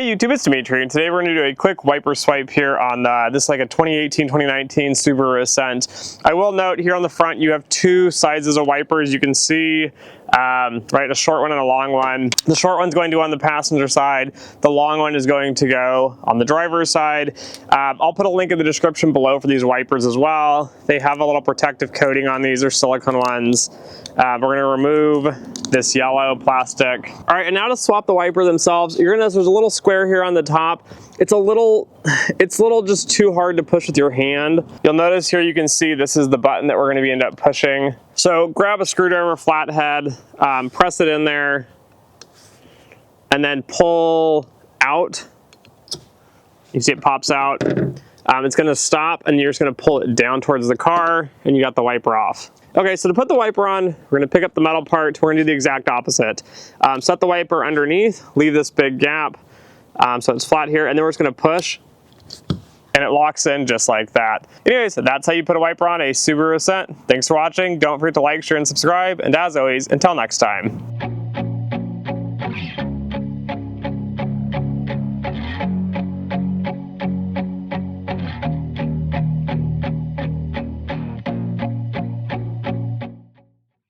Hey YouTube, it's Dimitri, and today we're going to do a quick wiper swipe here on this like a 2018-2019 Subaru Ascent. I will note here on the front you have two sizes of wipers. You can see right, a short one and a long one. The short one's going to go on the passenger side. The long one is going to go on the driver's side. I'll put a link in the description below for these wipers as well. They have a little protective coating on these. They're silicone ones. We're going to remove this yellow plastic. All right, and now to swap the wiper themselves, you're going to notice there's a little square here on the top. It's a little just too hard to push with your hand. You'll notice here you can see this is the button that we're going to end up pushing. So grab a screwdriver flathead, press it in there, and then pull out. You see it pops out. It's going to stop, and you're just going to pull it down towards the car, and you got the wiper off. Okay, so to put the wiper on, we're going to pick up the metal part. We're going to do the exact opposite. Set the wiper underneath, leave this big gap so it's flat here, and then we're just going to push, and it locks in just like that. Anyways, that's how you put a wiper on a Subaru Ascent. Thanks for watching. Don't forget to like, share, and subscribe. And as always, until next time.